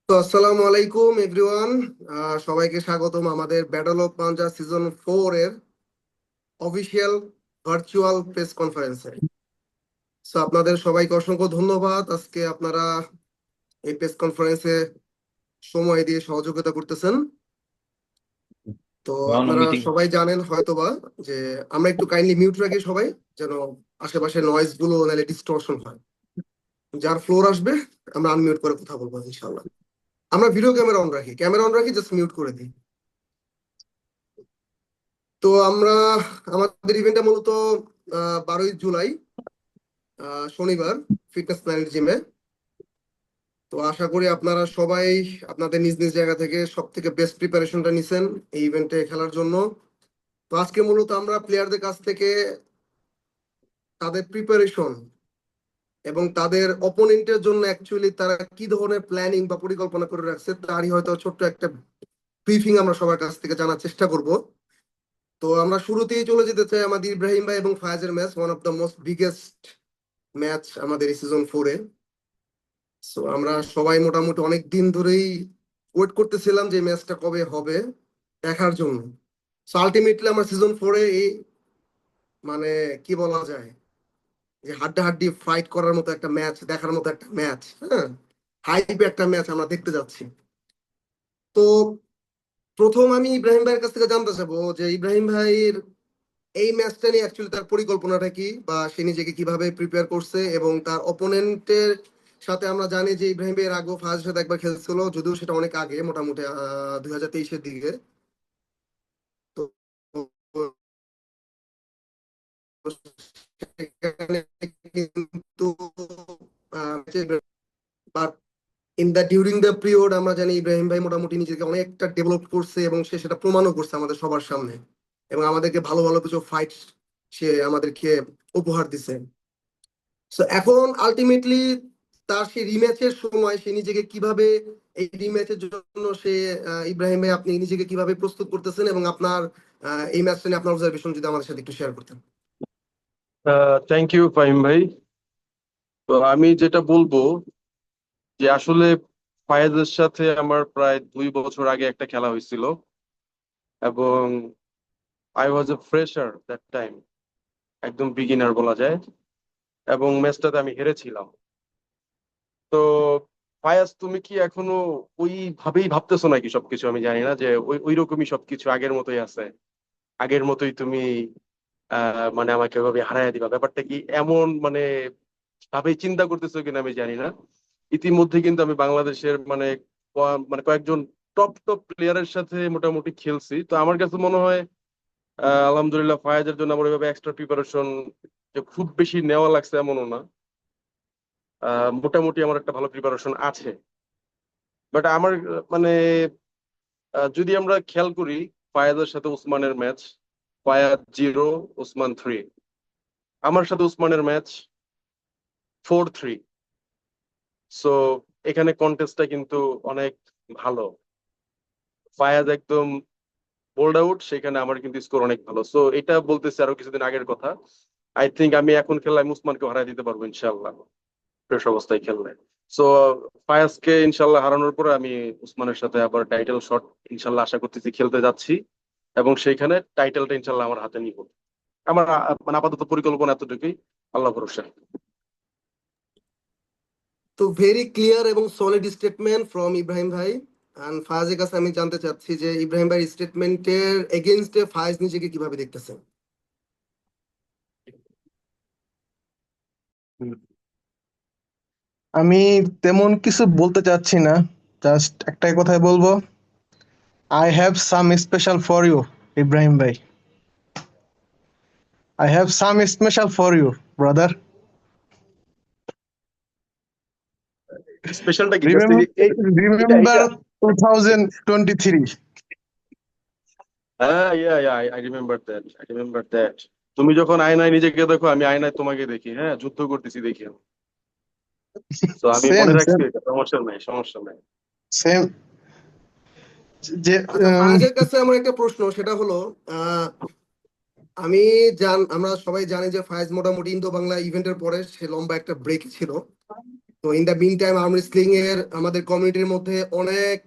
তো আসসালামু আলাইকুম এভরিওয়ান। সবাইকে স্বাগতম আমাদের ব্যাটল অফ পাঞ্জা সিজন 4 এর অফিসিয়াল ভার্চুয়াল প্রেস কনফারেন্সে। সো আপনাদের সবাইকে অসংখ্য ধন্যবাদ, আজকে আপনারা এই প্রেস কনফারেন্সে সময় দিয়ে সহযোগিতা করতেছেন। তো One আপনারা meeting. সবাই জানেন হয়তোবা যে আমরা একটু কাইন্ডলি মিউট রাখি সবাই, যেন আশেপাশে নয়েজ গুলো নাহলে ডিস্টরশন হয়। যার ফ্লোর আসবে আমরা আনমিউট করে কথা বলবো ইনশাল্লাহ। আমরা ভিডিও ক্যামেরা অন রাখি, জাস্ট মিউট করে দিই। তো আমরা আমাদের ইভেন্টটা মূলত 12ই জুলাই, শনিবার, ফিটনেস প্ল্যানেট জিমে। তো আশা করি আপনারা সবাই আপনাদের নিজ নিজ জায়গা থেকে সব থেকে বেস্ট প্রিপারেশনটা নিছেন এই ইভেন্টে খেলার জন্য। তো আজকে মূলত আমরা প্লেয়ারদের কাছ থেকে তাদের প্রিপারেশন এবং তাদের অপোনেন্টের জন্য অ্যাকচুয়ালি তারা কি ধরনের প্ল্যানিং বা পরিকল্পনা করে রাখছে তারই হয়তো ছোট্ট একটা ব্রিফিং আমরা সবার কাছ থেকে জানার চেষ্টা করব। তো আমরা শুরুতেই চলে যেতে চাই আমাদের ইব্রাহিম ভাই এবং ফায়াজের match, one of the most biggest match আমাদের এই সিজন 4-এ। সো আমরা সবাই মোটামুটি অনেক দিন ধরেই ওয়েট করতেছিলাম যে ম্যাচটা কবে হবে দেখার জন্য। সো আলটিমেটলি আমরা সিজন 4-এ এই মানে কি বলা যায় যে হাড্ডাহাড্ডি ফাইট করার মতো একটা ম্যাচ, দেখার মতো একটা ম্যাচ, হ্যাঁ, হাইপ একটা ম্যাচ আমরা দেখতে যাচ্ছি। তো প্রথম আমি ইব্রাহিম ভাইয়ের কাছ থেকে জানতে চাবো যে ইব্রাহিম ভাইয়ের এই ম্যাচটা নিয়ে অ্যাকচুয়ালি তার পরিকল্পনাটা কি, বা সে নিজেকে কিভাবে প্রিপেয়ার করছে, এবং তার অপোনেন্টের সাথে আমরা জানি যে ইব্রাহিম এর আগে ফার্স্ট সাথে একবার খেলছিল, যদিও সেটা অনেক আগে, মোটামুটি 2023-এর দিকে। তো সেখানে কিন্তু but in the during the period আমরা জানি ইব্রাহিম ভাই মোটামুটি নিজেকে অনেকটা ডেভেলপ করছে এবং সে সেটা প্রমাণও করছে আমাদের সবার সামনে, এবং আমাদেরকে ভালো ভালো কিছু ফাইট সে আমাদেরকে উপহার দিছে। সো এখন আলটিমেটলি তার সেই রিম্যাচের সময় সে নিজেকে কিভাবে, এই রিম্যাচের জন্য সে ইব্রাহিম ভাই আপনি নিজেকে কিভাবে প্রস্তুত করতেছেন, এবং আপনার এই ম্যাচটা নিয়ে আপনার অবজারভেশন যদি আমাদের সাথে একটু শেয়ার করতেন। থ্যাংক ইউ ফাহিম ভাই। তো আমি যেটা বলবো যে আসলে ফায়েজের সাথে আমার প্রায় 2 বছর আগে একটা খেলা হয়েছিল, এবং I was A fresher that time, একদম বিগিনার বলা যায়, এবং ম্যাচটাতে আমি হেরেছিলাম। তো ফায়াজ, তুমি কি এখনো ওইভাবেই ভাবতেছো নাকি সবকিছু? আমি জানি না যে ওই রকমই সবকিছু আগের মতোই আছে, আগের মতোই তুমি মানে আমাকে ওইভাবে হারাই দিবা, ব্যাপারটা কি এমন মানে ভাবেই চিন্তা করতেছো কিনা আমি জানি না। ইতিমধ্যে কিন্তু আমি বাংলাদেশের মানে মানে কয়েকজন টপ টপ প্লেয়ারের সাথে মোটামুটি খেলছি। তো আমার কাছে মনে হয় আলহামদুলিল্লাহ ফায়াজের জন্য আমার ওইভাবে এক্সট্রা প্রিপারেশন যে খুব বেশি নেওয়া লাগছে এমনও না। মোটামুটি আমার একটা ভালো প্রিপারেশন আছে। বাট আমার মানে যদি আমরা খেয়াল করি ফায়াজের সাথে উসমানের ম্যাচ, ফায়াজ 0, উসমান 3। আমার সাথে উসমানের ম্যাচ 4-3। সো এখানে কন্টেস্টটা কিন্তু অনেক ভালো। ফায়াজ একদম বোল্ড আউট, সেখানে আমার কিন্তু স্কোর অনেক ভালো। সো এটা বলতেছি আরো কিছুদিন আগের কথা। আই থিঙ্ক আমি এখন খেললে আমি উসমানকে হারাই দিতে পারবো ইনশাল্লাহ, ফ্রেশ অবস্থায় খেললে। সো ফায়াজকে ইনশাল্লাহ হারানোর পরে আমি উসমানের সাথে আবার টাইটেল শট ইনশাল্লাহ আশা করতেছি খেলতে যাচ্ছি, এবং সেইখানে টাইটেলটা ইনশাল্লাহ আমার হাতে নিব। আমার মানে আপাতত পরিকল্পনা এতটুকুই, আল্লাহ ভরসা। তো ভেরি ক্লিয়ার এবং সলিড স্টেটমেন্ট ফ্রম ইব্রাহিম ভাই। এন্ড ফায়াজের কাছে আমি জানতে চাচ্ছি যে ইব্রাহিম ভাইয়ের স্টেটমেন্টের এগেইনস্টে ফায়াজ নিজেকে কিভাবে দেখতেছেন। আমি তেমন কিছু বলতে চাচ্ছি না, জাস্ট একটাই কথাই বলবো, I have some special for you Ibrahim ভাই। I have some special for you brother. স্পেশালটা কি জাস্ট এটা রিমেম্বার এটা 2023। হ্যাঁ, yeah yeah I remember that, I remember that. তুমি যখন আয়নায় নিজেকে দেখো, আমি আয়নায় তোমাকে দেখি, হ্যাঁ, যুদ্ধ করতেছি দেখি আমি। তো আমি সেম মনে সেম রাখছি এটা, সমস্যা নাই, সমস্যা নাই। সেম যে আচ্ছা, ফায়াজের কাছে আমার একটা প্রশ্ন, সেটা হলো আমি আমরা সবাই জানি যে ফায়েজ মোটামুটি ইন্দো বাংলা ইভেন্টের পরে সে লম্বা একটা ব্রেক ছিল। তো in the mean time arm wrestling এর আমাদের কমিউনিটির মধ্যে অনেক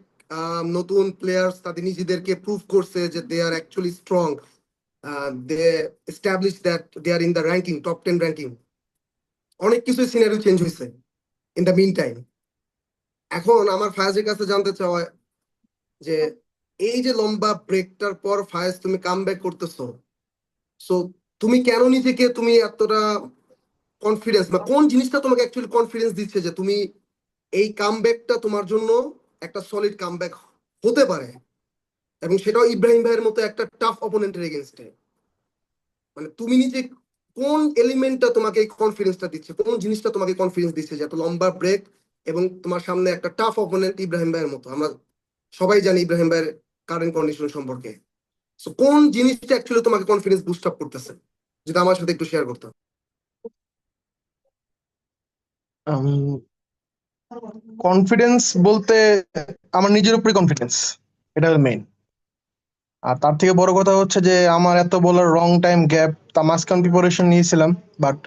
নতুন প্লেয়ার্স তাদের নিজেদেরকে প্রুভ করছে যে they are actually strong. They establish that they are in the ranking, top 10 ranking. অনেক কিছু সিনারিও চেঞ্জ হয়েছে ইন দ্য মিন টাইম। এখন আমার ফায়েজের কাছে জানতে চাওয়া যে এই যে লম্বা ব্রেকটার পর ফায়েজ তুমি কাম ব্যাক করতেছো, সো তুমি কেন নিজেকে তুমি এতটা কনফিডেন্স, বা কোন জিনিসটা তোমাকে অ্যাকচুয়ালি কনফিডেন্স দিচ্ছে যে তুমি এই কামব্যাকটা তোমার জন্য একটা সলিড কামব্যাক হতে পারে, এবং সেটাও ইব্রাহিম ভাইয়ের মতো একটা টাফ অপোনেন্টের এগেনস্টে? মানে তুমি নিজে কোন এলিমেন্টটা তোমাকে এই কনফিডেন্সটা দিচ্ছে, কোন জিনিসটা তোমাকে কনফিডেন্স দিচ্ছে যে এত লম্বা ব্রেক এবং তোমার সামনে একটা টাফ অপোনেন্ট ইব্রাহিম ভাইয়ের মতো? আমরা সবাই জানি ইব্রাহিম ভাইয়ের কারেন্ট কন্ডিশন সম্পর্কে। সো কোন জিনিসটা অ্যাকচুয়ালি তোমাকে কনফিডেন্স বুস্ট আপ করতেছে, যেটা আমার সাথে একটু শেয়ার করতে। কনফিডেন্স বলতে আমার নিজের উপরে কনফিডেন্স, এটা মেইন। আর তার থেকে বড় কথা হচ্ছে যে আমার এত বলার রং টাইম গ্যাপ, তা মাঝখান প্রিপারেশন নিয়েছিলাম, বাট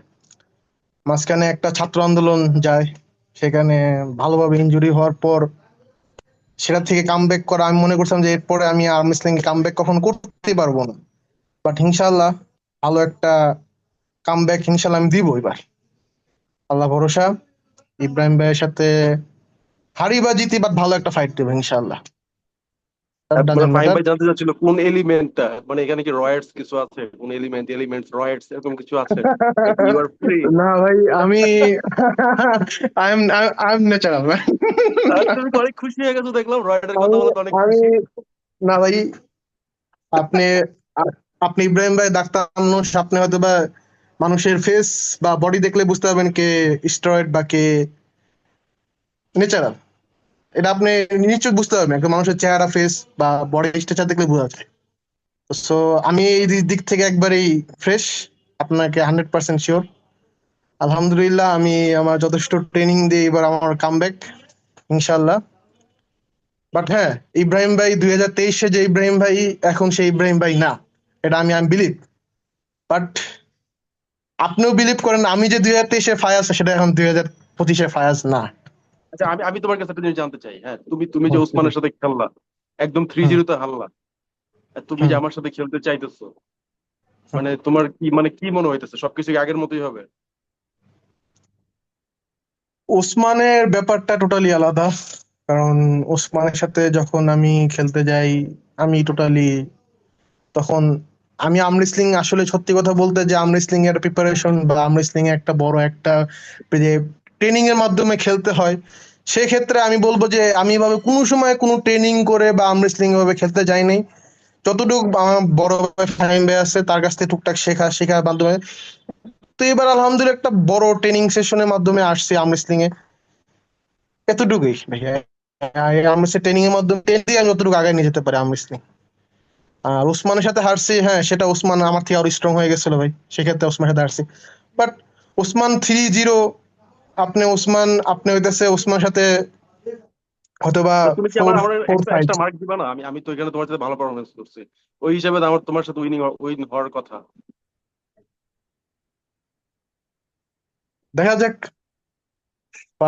মাঝখানে একটা ছাত্র আন্দোলন যায়, সেখানে ভালোভাবে ইনজুরি হওয়ার পর সেটা থেকে কামব্যাক করা, আমি মনে করছিলাম যে এরপরে আমি আর্ম রেসলিং এ কামব্যাক কখন করতে পারবো না, বাট ইনশাল্লাহ ভালো একটা কামব্যাক ইনশাল্লাহ আমি দিব এবার, আল্লাহ ভরসা। ইব্রাহিম ভাইয়ের সাথে হারি বা জিতি, বাট ভালো একটা ফাইট দেবো ইনশাল্লাহ, মানে ডাজেন্ট ফাহিম ম্যাটার। ভাই জানতে চাচ্ছিল কোন এলিমেন্টটা, মানে এখানে কি রয়েটস কিছু আছে, কোন এলিমেন্টস রয়েটস এরকম কিছু আছে নাকি ইউ আর ফ্রি? না ভাই, আমি I am I am natural. তুমি তো অনেক খুশি হয়ে গেছো দেখলাম, রয়েটের কথা আমি বলে তো অনেক আমি খুশি। না ভাই, আপনি আপনি ইব্রাহিম ভাই ডাক্তার মানুষ, আপনি হয়তো বা মানুষের ফেস বা বডি দেখলে বুঝতে পারবেন কে স্টেরয়েড বা কে ন্যাচারাল। এটা আপনি নিশ্চয়ই বুঝতে পারবেন, একটা মানুষের চেহারা, ফেস বা বডি স্ট্রাকচার দেখলে বোঝা যায়। সো আমি এই দিক থেকে একবারেই ফ্রেশ, আপনাকে 100% শিওর। আলহামদুলিল্লাহ, আমি আমার যথেষ্ট ট্রেনিং দিয়ে এবার আমার কামব্যাক ইনশাল্লাহ। বাট হ্যাঁ, ইব্রাহিম ভাই 2023-এ যে ইব্রাহিম ভাই এখন সেই ইব্রাহিম ভাই না, এটা আমি বিলিভ। বাট আপনিও বিলিভ করেন, আমি যে 2023-এ ফায়াজ সেটা এখন 2025-এ ফায়াজ না। আচ্ছা, আমি আমি তোমার কাছে একটা জিনিস জানতে চাই। হ্যাঁ, তুমি তুমি যে ওসমানের সাথে খেললা, একদম থ্রি হুম, জিরোতে হারলা, আর তুমি যে হুম, আমার সাথে খেলতে চাইতেছো, হুম। মানে তোমার কি, মানে কি মনে হইতেছে সবকিছু কি আগের মতোই হবে? ওসমানের ব্যাপারটা টোটালি আলাদা, কারণ ওসমানের সাথে যখন আমি খেলতে যাই, আমি টোটালি তখন আমি আর্ম রেসলিং, আসলে সত্যি কথা বলতে যে আর্ম রেসলিং এর প্রিপারেশন বা আর্ম রেসলিং এর একটা বড় একটা যে ট্রেনিং এর মাধ্যমে খেলতে হয়, সেক্ষেত্রে আমি বলবো যে আমি এভাবে কোনো সময় কোনো ট্রেনিং করে বা আর্ম রেসলিং এভাবে খেলতে যাই নাই। যতটুকু আমার বড় ভাই ফাহিম ভাই আছে, তার কাছ থেকে টুকটাক শেখার মাধ্যমে, তো এবার আলহামদুলিল্লাহ একটা বড় ট্রেনিং সেশনের মাধ্যমে আসছি আর্ম রেসলিং এ, এতটুকুই ভাইয়া। আর্ম রেসলিং ট্রেনিং এর মাধ্যমে আমি যতটুকু আগে নিয়ে যেতে পারি আর্ম রেসলিং। আর ওসমানের সাথে হারছি, হ্যাঁ সেটা ওসমান আমার থেকে আরো স্ট্রং হয়ে গেছিল ভাই, সেক্ষেত্রে ওসমানের সাথে হারছি। বাট ওসমান 3-0, আপনি হইতেছে ওসমানের সাথে হয়তোবা তা তুমি কি ফোর আমার আমার four extra five extra mark দিবা না? আমি আমি তো এখানে তোমার সাথে ভালো পারফরমেন্স করছি, ওই হিসাবে তো আমার তোমার সাথে উইন হওয়ার কথা। দেখা যাক,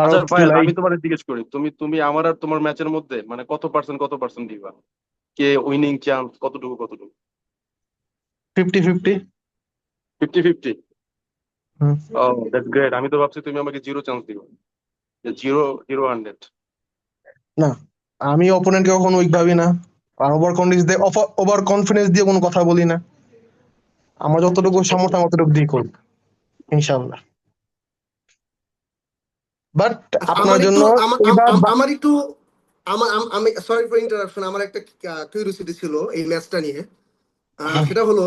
আচ্ছা ভারত ভাইয়া, জুলাই। আমি তোমার জিজ্ঞেস করি, তুমি তুমি আমার আর তোমার ম্যাচের মধ্যে মানে কত পার্সেন্ট দিবা, কে উইনিং চান্স কতটুকু কতটুকু? 50-50। 50-50? ও, দ্যাটস গ্রেট। আমি তো ভাবছি তুমি আমাকে জিরো চান্স দিবা, জিরো, 100। না, আমি অপোনেন্টকে কখনো উইক ভাবি না, আর ওভার কনফিডেন্স দিয়ে কোনো কথা বলি না। আমার যতটুকু সামর্থ্য আমি ততটুকু দিয়ে করবো ইনশাল্লাহ। বাট আচ্ছা, আপনার জন্য এবার আমার একটু আমি সরি ফর ইন্টারাপশন, আমার একটা কিউরিওসিটি ছিল এই ম্যাচটা নিয়ে। সেটা হলো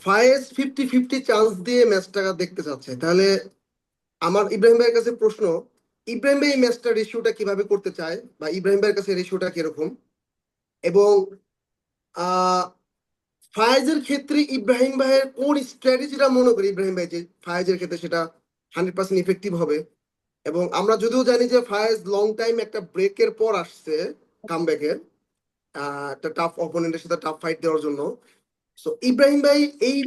ফায়েজ 50-50 চান্স দিয়ে ম্যাচটা দেখতে চাচ্ছে, তাহলে আমার ইব্রাহিম ভাইয়ের কাছে প্রশ্ন, ইব্রাহিম ভাই এই ম্যাচটা রেশিওটা কিভাবে করতে চায়, বা ইব্রাহিম ভাইয়ের কাছে রেশিওটা কিরকম? এবং আহ ফায়েজের ক্ষেত্রে ইব্রাহিম ভাইয়ের কোন স্ট্র্যাটেজিটা মনে করি ইব্রাহিম ভাই যে ফায়েজের ক্ষেত্রে সেটা 100% ইফেক্টিভ হবে? এবং আমরা যদিও জানি যে ফায়েজ লং টাইম একটা ব্রেকের পর আসছে কামব্যাকের, একটা টাফ অপোনেন্টের সাথে টাফ ফাইট দেওয়ার জন্য, সো ইব্রাহিম ভাই এই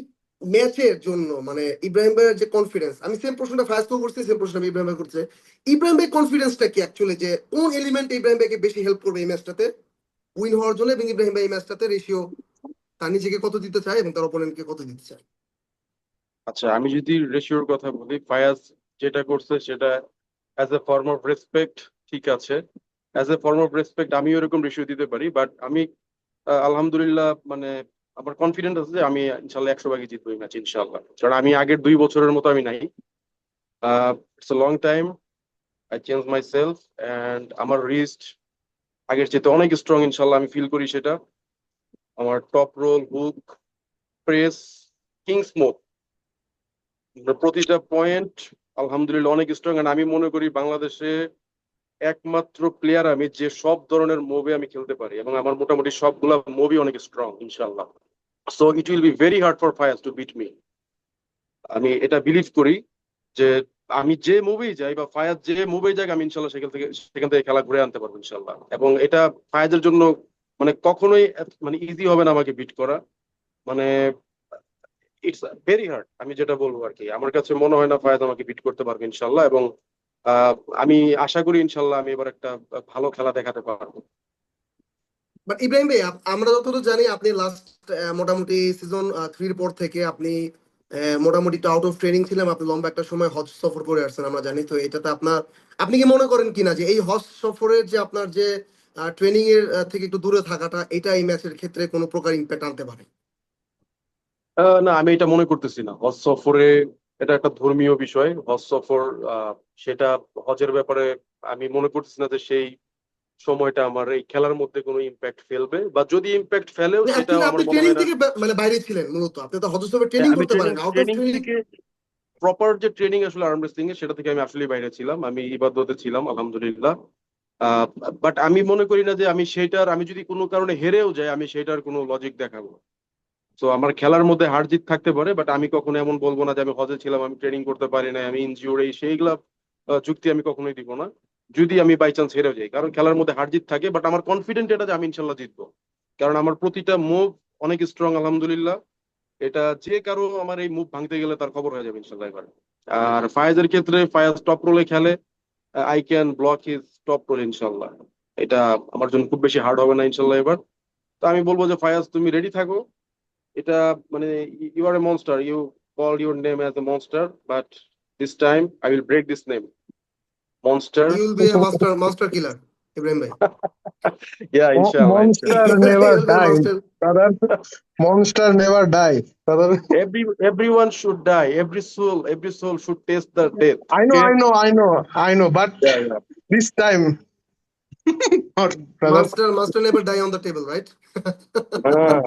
ম্যাচের জন্য মানে ইব্রাহিম ভাইয়ের যে কনফিডেন্স, আমি সেম প্রশ্নটা ফায়াজকেও করছি, সেম প্রশ্ন আমি ইব্রাহিম ভাই করছে। ইব্রাহিম ভাই কনফিডেন্সটা কি অ্যাকচুয়ালি, যে কোন এলিমেন্ট ইব্রাহিম ভাইকে বেশি হেল্প করবে এই ম্যাচটাতে উইন হওয়ার জন্য, এবং ইব্রাহিম ভাই এই ম্যাচটাতে রেশিও তার নিজেকে কত দিতে চায় এবং তার অপোনেন্টকে কত দিতে চায়? আচ্ছা, আমি যদি রেশিওর কথা বলি, ফায়াজ যেটা করছে সেটা as a form of respect, ঠিক আছে। As a form of respect আমি ওরকম রেশিও দিতে পারি, বাট আমি আলহামদুলিল্লাহ মানে আমার কনফিডেন্ট আছে যে আমি ইনশাল্লাহ 100 ভাগই জিতবো এই ম্যাচ ইনশাল্লাহ। কারণ আমি আগের 2 বছরের মতো আমি নাই। It's a long time, I change my self and আমার রিস্ট আগের চেয়ে অনেক স্ট্রং ইনশাল্লাহ, আমি ফিল করি সেটা। আমার top roll, hook, press, king smoke, প্রতিটা পয়েন্ট আলহামদুলিল্লাহ অনেক স্ট্রং। এন্ড আমি মনে করি বাংলাদেশে একমাত্র প্লেয়ার আমি যে সব ধরনের মুভি আমি খেলতে পারি, এবং আমার মোটামুটি সবগুলা মুভি অনেক স্ট্রং ইনশাল্লাহ। So it will be very hard for Fayaz to beat me. আমি এটা বিলিভ করি যে আমি যে মুভি যাই বা ফায়াজ যে মুভি যাক, আমি ইনশাল্লাহ সেখান থেকে খেলা ঘুরে আনতে পারবো ইনশাল্লাহ। এবং এটা ফায়াজের জন্য মানে কখনোই মানে ইজি হবে না আমাকে বিট করা। মানে ইটস ভেরি হার্ড, আমি যেটা বলবো আর কি। আমার কাছে মনে হয় না ফায়াজ আমাকে বিট করতে পারবে ইনশাল্লাহ। এবং আহ, আমি আশা করি ইনশাল্লাহ আমি এবার একটা ভালো খেলা দেখাতে পারবো। বাট ইব্রাহিম ভাই, আমরা যতটুকু জানি আপনি লাস্ট মোটামুটি সিজন 3 পর থেকে আপনি মোটামুটি আউট অফ ট্রেনিং ছিলেন, আপনি লম্বা একটা সময় হজ সফর করে আসছেন আমরা জানি। তো এটাতে আপনার, আপনি কি মনে করেন কিনা যে এই হজ সফরের যে আপনার যে ট্রেনিং এর থেকে একটু দূরে থাকাটা, এটা এই ম্যাচের ক্ষেত্রে কোনো প্রকার ইম্প্যাক্ট আনতে পারে? না, আমি এটা মনে করতেছি না। হজ সফরে এটা একটা ধর্মীয় বিষয়, হজ সফর। আহ, সেটা হজের ব্যাপারে আমি মনে করতেছি না যে সেই সময়টা আমার এই খেলার মধ্যে কোনো ইম্প্যাক্ট ফেলবে, বা যদি ইম্প্যাক্ট ফেলেও সেটাও অ্যাকচুয়ালি আমার আপনি মনে ট্রেনিং হয় না। থেকে মানে বাইরে ছিলেন, মূলত আপনি তো হজ সফরে হ্যাঁ, ট্রেনিং আমি করতে ট্রেনিং পারেন আউট অফ ট্রেনিং ট্রেনিং। থেকে, প্রপার যে ট্রেনিং আসলে আর্ম রেসলিং এর, সেটা থেকে আমি আসলে বাইরে ছিলাম, আমি ইবাদতে ছিলাম আলহামদুলিল্লাহ। বাট আমি মনে করি না যে আমি যদি কোনো কারণে হেরেও যাই, আমি সেটার কোনো লজিক দেখাবো। তো আমার খেলার মধ্যে হার জিত থাকতে পারে, বাট আমি কখনো এমন বলবো না যে আমি হজে ছিলাম, আমি ট্রেনিং করতে পারি না, আমি ইনজিওর, সেইগুলা যুক্তি আমি কখনোই দিব না যদি আমি বাই চান্স হেরেও যাই। কারণ খেলার মধ্যে হার জিত থাকে, বাট আমার কনফিডেন্ট এটা যে আমি ইনশাল্লাহ জিতবো। কারণ আমার প্রতিটা মুভ অনেক স্ট্রং আলহামদুলিল্লাহ। এটা যে কারো আমার এই মুভ ভাঙতে গেলে তার খবর হয়ে যাবে ইনশাল্লাহ এবার। আর ফায়াজের ক্ষেত্রে, ফায়াজ টপ রোলে খেলে, I can block his top roll ইনশাল্লাহ। এটা আমার জন্য খুব বেশি হার্ড হবে না ইনশাল্লাহ এবার। তো আমি বলবো যে ফায়াজ, তুমি রেডি থাকো। এটা মানে you are a monster, you call your name as a monster, but this time I will break this name, monster. You will be a master master killer, Ibrahim ভাই। ইয়া ইনশাআল্লাহ মনস্টার ইনশাআল্লাহ। Never You'll be a die, master. Brother. Monster never die, brother. Everyone should die, every soul should taste the death, I know, okay? I know, I know, I know, but Yeah, yeah. this time not, brother. Master never die on the table, right? হ্যাঁ।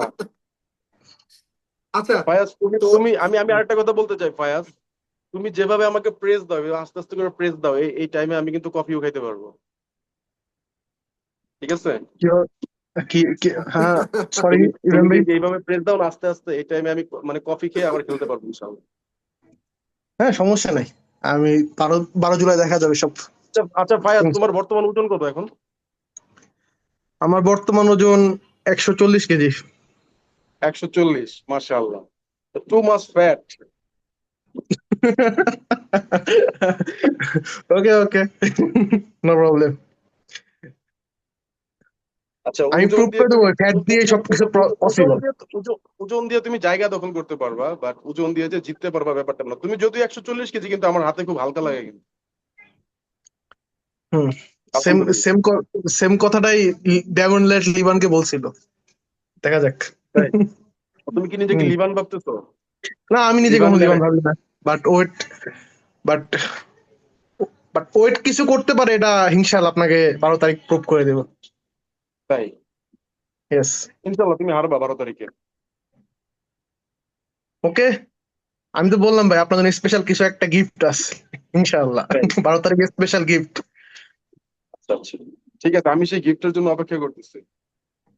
আচ্ছা। ফায়াজ, তুমি তো তুমি আমি আমি আরেকটা কথা বলতে চাই ফায়াজ, তুমি যেভাবে আমাকে প্রেস দাও, আস্তে আস্তে করে প্রেস দাও, এই টাইমে আমি কিন্তু কফিও খাইতে পারবো, ঠিক আছে? হ্যাঁ, সরি তুমি তুমি ইরম ভাই। যদি এইভাবে প্রেস দাও না আস্তে আস্তে, এই টাইমে আমি মানে কফি খেয়ে আবার খেলতে পারবো ইনশাআল্লাহ। হ্যাঁ, সমস্যা নাই। আমি 12 জুলাই দেখা যাবে সব। আচ্ছা আচ্ছা ফায়াজ, তোমার বর্তমান ওজন কত এখন? আমার বর্তমান ওজন 140 কেজি। 140, মাশাআল্লাহ। Too much fat. Okay, okay, no problem. আচ্ছা, আমি ওজন প্রুভ দিয়ে করে দেবো, তুমি ফ্যাট দিয়ে সবকিছু ওজন পসিবল। দিয়ে ওজন দিয়ে তুমি জায়গা দখল করতে পারবা, বাট ওজন দিয়ে যে জিততে পারবা ব্যাপারটা না। তুমি যদিও 140 কেজি, কিন্তু আমার হাতে খুব হালকা লাগে কিন্তু, হুম, সেম আলহামদুলিল্লাহ। সেম সেম কথাটাই ড্যামন লেট লিবানকে বলছিল। দেখা যাক। তাই? তুমি কি নিজেকে হুম। লিবান ভাবতেছো? না, আমি নিজে লিবান কখনো লিবান ল্যারেট? ভাবি না। But wait, but but wait কিছু করতে পারে, এটা ইনশাআল্লাহ আপনাকে 12 তারিখ প্রুভ করে দেব। তাই? ইয়েস। ইনশাল্লাহ তুমি হারবা 12 তারিখে। ওকে, আমি তো বললাম ভাই, আপনার জন্য স্পেশাল কিছু একটা গিফট আছে ইনশাআল্লাহ। তাই? 12 তারিখে স্পেশাল গিফট আচ্ছা আচ্ছা, ঠিক আছে, আমি সেই গিফটের জন্য অপেক্ষা করতেছি।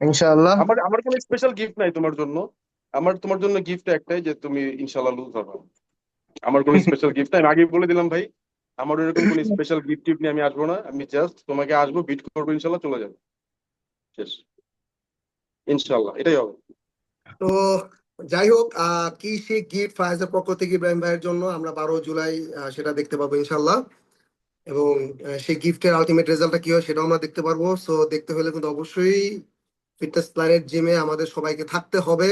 ইনশাআল্লাহ। আমার আমার কোনো স্পেশাল গিফট নাই তোমার জন্য। আমার তোমার জন্য গিফট একটাই, যে তুমি ইনশাল্লাহ লুজ হবে। আমার কোনো স্পেশাল গিফট নাই, আমি আগেই বলে দিলাম ভাই। আমার এরকম কোনো স্পেশাল গিফট টিফট নিয়ে আমি আসবো না। আমি জাস্ট তোমাকে আসবো, বিট করবো, ইনশাল্লাহ চলে যাবে, শেষ। ইনশাল্লাহ এটাই হবে। তো যাই হোক, কি সেই গিফট ফায়াজের পক্ষ থেকে ইব্রাহিম ভাইয়ের জন্য আমরা 12 জুলাই সেটা দেখতে পাবো ইনশাল্লাহ। এবং সেই গিফটের আলটিমেট রেজাল্টটা কি হয় সেটাও আমরা দেখতে পারবো। সো দেখতে হলে কিন্তু অবশ্যই ফিটনেস প্ল্যানেট জিমে আমাদের সবাইকে থাকতে হবে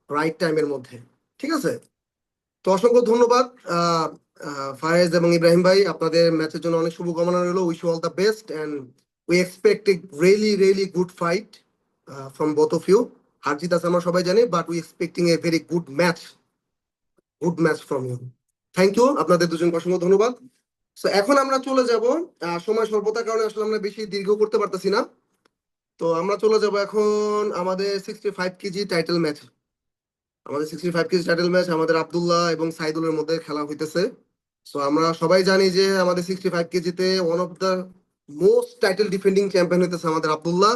রাইট টাইমের মধ্যে। ঠিক আছে? তো অসংখ্য ধন্যবাদ ফায়েজ এবং ইব্রাহিম ভাই, আপনাদের ম্যাচের জন্য অনেক শুভকামনা রইল। Wish you all the best and we expect a really really good fight from both of you. হার জিত আছে আমরা সবাই জানি, but we expecting a very good match from you. Thank you, আপনাদের দুজনকে অসংখ্য ধন্যবাদ। সো এখন আমরা চলে যাব, সময় স্বল্পতার কারণে আসলে আমরা বেশি দীর্ঘ করতে পারতেছি না। তো আমরা চলে যাব এখন আমাদের 65 কেজি টাইটেল ম্যাচ। আমাদের আব্দুল্লাহ এবং সাইদুলের মধ্যে খেলা হইতেছে। সো আমরা সবাই জানি যে আমাদের 65 কেজিতে one of the most title defending champion হইতেছে আমাদের আব্দুল্লাহ।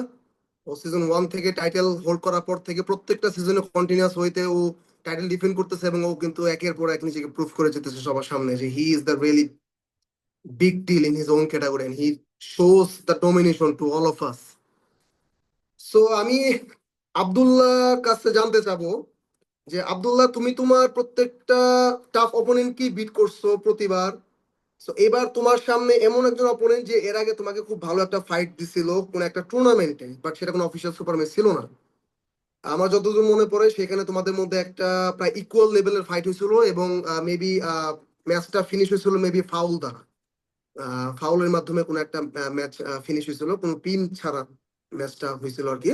ও সিজন 1 থেকে টাইটেল হোল্ড করার পর থেকে প্রত্যেকটা সিজনে কন্টিনিউয়াস হইতে ও টাইটেল ডিফেন্ড করতেছে, এবং ও কিন্তু একের পর এক নিজেকে প্রুভ করে যেতেছে সবার সামনে যে he is the really big deal in his own category and he shows the domination to all of us. So আমি আব্দুল্লাহর কাছে জানতে চাবো যে আব্দুল্লাহ, তুমি তোমার প্রত্যেকটা টাফ অপোনেন্টকে বিট করছো প্রতিবার। সো এবার তোমার সামনে এমন একজন অপোনেন্ট যে এর আগে তোমাকে খুব ভালো একটা ফাইট দিছিল কোন একটা টুর্নামেন্টে, বাট সেটা কোনো অফিসিয়াল সুপার ম্যাচ ছিল না। আমার যতদূর মনে পড়ে সেখানে তোমাদের মধ্যে একটা প্রায় ইকুয়াল লেভেলের ফাইট হয়েছিল, এবং মেবি ম্যাচটা ফিনিশ হয়েছিল মেবি ফাউল দ্বারা। ফাউলের মাধ্যমে কোনো একটা ম্যাচ ফিনিশ হয়েছিল, কোনো পিন ছাড়া ম্যাচটা হয়েছিল আর কি।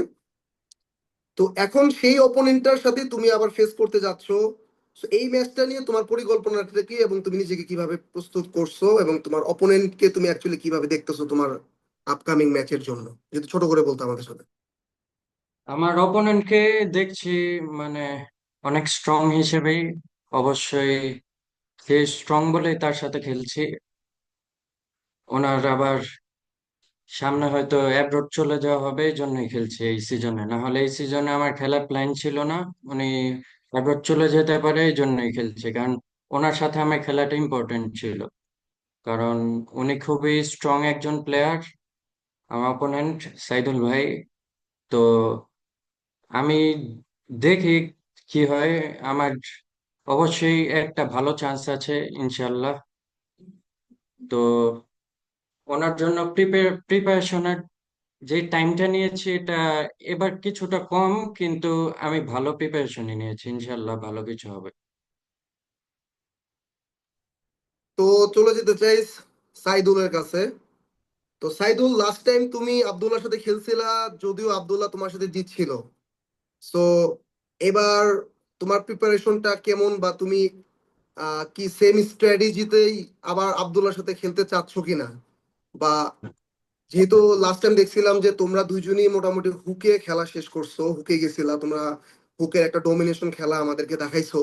তো এখন সেই অপোনেন্টটার সাথে তুমি আবার ফেস করতে যাচ্ছ। So এই ম্যাচটা নিয়ে তোমার পরিকল্পনাটা কি, এবং তুমি নিজেকে কিভাবে প্রস্তুত করছো, এবং তোমার অপোনেন্টকে তুমি অ্যাকচুয়ালি কিভাবে দেখতেছো তোমার আপকামিং ম্যাচের জন্য, যদি ছোট করে বলতো আমাদের সাথে। আমার অপোনেন্টকে দেখছি মানে অনেক স্ট্রং হিসেবেই। অবশ্যই সে স্ট্রং বলেই তার সাথে খেলছি। ওনার আবার সামনে হয়তো অ্যাব্রোড চলে যাওয়া হবে, এই জন্যই খেলছি এই সিজনে। না হলে এই সিজনে আমার খেলার প্ল্যান ছিল না। উনি অ্যাব্রোড চলে যেতে পারে, এই জন্যই খেলছি, কারণ ওনার সাথে আমার খেলাটা ইম্পর্টেন্ট ছিল। কারণ উনি খুবই স্ট্রং একজন প্লেয়ার, আমার অপোনেন্ট সাইদুল ভাই। তো আমি দেখি কি হয়। আমার অবশ্যই একটা ভালো চান্স আছে ইনশাল্লাহ। তো ওনার জন্য প্রিপারেশনের যে টাইমটা নিয়েছি এটা এবার কিছুটা কম, কিন্তু আমি ভালো প্রিপারেশনই নিয়েছি, ইনশাল্লাহ ভালো কিছু হবে। তো চলে যেতে চাই সাইদুলের কাছে। তো সাইদুল, লাস্ট টাইম তুমি আব্দুল্লাহর সাথে খেলছিলা, যদিও আব্দুল্লাহ তোমার সাথে জিতছিল। সো এবার তোমার প্রিপারেশনটা কেমন, বা তুমি কি সেম স্ট্র্যাটেজিতেই আবার আব্দুল্লাহর সাথে খেলতে চাচ্ছ কিনা? বা যেহেতু লাস্ট টাইম দেখছিলাম যে তোমরা দুইজনই মোটামুটি হুকে খেলা শেষ করছো, হুকে গেছিলা তোমরা, হুকের একটা ডোমিনেশন খেলা আমাদেরকে দেখাইছো।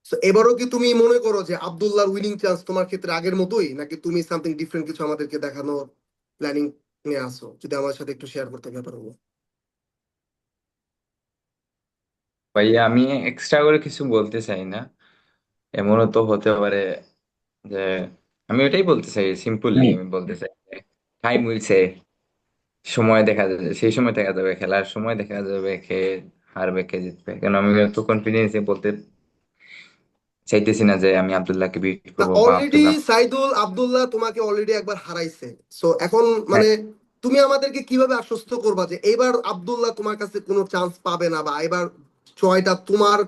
So এবারও কি তুমি মনে করো যে আব্দুল্লাহর উইনিং চান্স তোমার ক্ষেত্রে আগের মতোই, নাকি তুমি সামথিং ডিফারেন্ট কিছু আমাদেরকে দেখানোর প্ল্যানিং নিয়ে আসো? যদি আমার সাথে একটু শেয়ার করতে ব্যাপারগুলো। ভাইয়া আমি এক্সট্রা করে কিছু বলতে চাই না। এমনও তো হতে পারে যে আমি ওটাই বলতে চাই, সিম্পলি আমি বলতে চাই টাইম উইল সে, সময় দেখা যাবে, সেই সময় দেখা যাবে, খেলার সময় দেখা যাবে কে হারবে কে জিতবে। কেন আমি এত কনফিডেন্সে বলতে চাইতেছি না যে আমি আব্দুল্লাহকে বিট না, করবো বা অলরেডি আব্দুল্লাহ। সাইদুল আব্দুল্লাহ তোমাকে অলরেডি একবার হারাইছে। সো এখন হ্যাঁ, মানে তুমি আমাদেরকে কিভাবে আশ্বস্ত করবা যে এবার আব্দুল্লাহ তোমার কাছে কোনো চান্স পাবে না, বা এবার জয়টা তোমার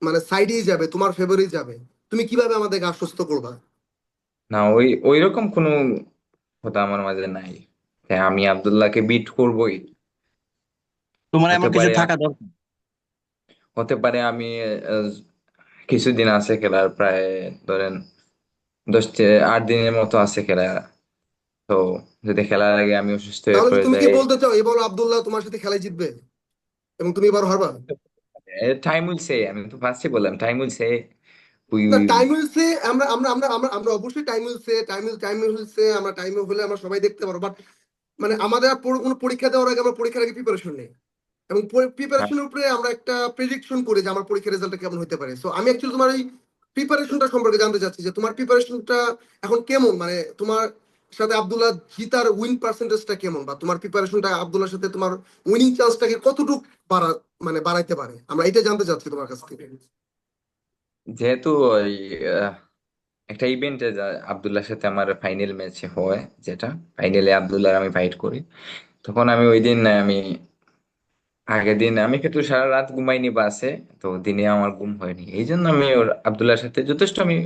মানে সাইডেই যাবে, তোমার ফেভারেই যাবে? তুমি কিভাবে আমাদেরকে আশ্বস্ত করবা? না ওই ওই রকম কোনো কথা আমার মাঝে নাই যে আমি আব্দুল্লাহকে বিট করবোই। তোমার হতে এমন কিছু পারে থাকা দরকার। হতে পারে আমি আহ, কিছুদিন আছে খেলার, প্রায় ধরেন 8 দিনের মতো আছে খেলা। তো যদি খেলার আগে আমি অসুস্থ হয়ে তাহলে কি পড়ে তুমি কি যাই, বলতে চাও এবার আব্দুল্লাহ তোমার সাথে খেলায় জিতবে এবং তুমি এবার হারবা? Time will say. আমি তো ফার্স্টে বললাম টাইম উইল সে। উই না, টাইম উইল সে, আমরা আমরা আমরা আমরা আমরা অবশ্যই টাইম উইল সে আমরা টাইমে হলে আমরা সবাই দেখতে পারবো, বাট মানে আমাদের আর কোনো পরীক্ষা দেওয়ার আগে আমরা পরীক্ষার আগে প্রিপারেশন নেই, এবং প্রিপারেশনের উপরে আমরা একটা প্রেডিকশন করি যে আমার পরীক্ষার রেজাল্টটা কেমন হতে পারে। সো আমি অ্যাকচুয়ালি তোমার এই প্রিপারেশনটা সম্পর্কে জানতে চাচ্ছি যে তোমার প্রিপারেশনটা এখন কেমন, মানে তোমার সাথে আব্দুল্লাহ জিতার উইন পার্সেন্টেজটা কেমন, বা তোমার প্রিপারেশনটা আব্দুল্লাহর সাথে তোমার উইনিং চান্সটাকে কতটুকু বাড়াইতে পারে, আমরা এটা জানতে চাচ্ছি তোমার কাছ থেকে। যেহেতু ওই আহ, একটা ইভেন্টে আবদুল্লাহর সাথে আমার ফাইনাল ম্যাচ হয়, যেটা ফাইনালে আবদুল্লাহ আমি ফাইট করি, তখন আমি ওই দিন আগের দিন আমি কিন্তু সারা রাত ঘুমাইনি বাসে। তো দিনে আমার ঘুম হয়নি, এই জন্য আমি আবদুল্লাহর সাথে যথেষ্ট আমি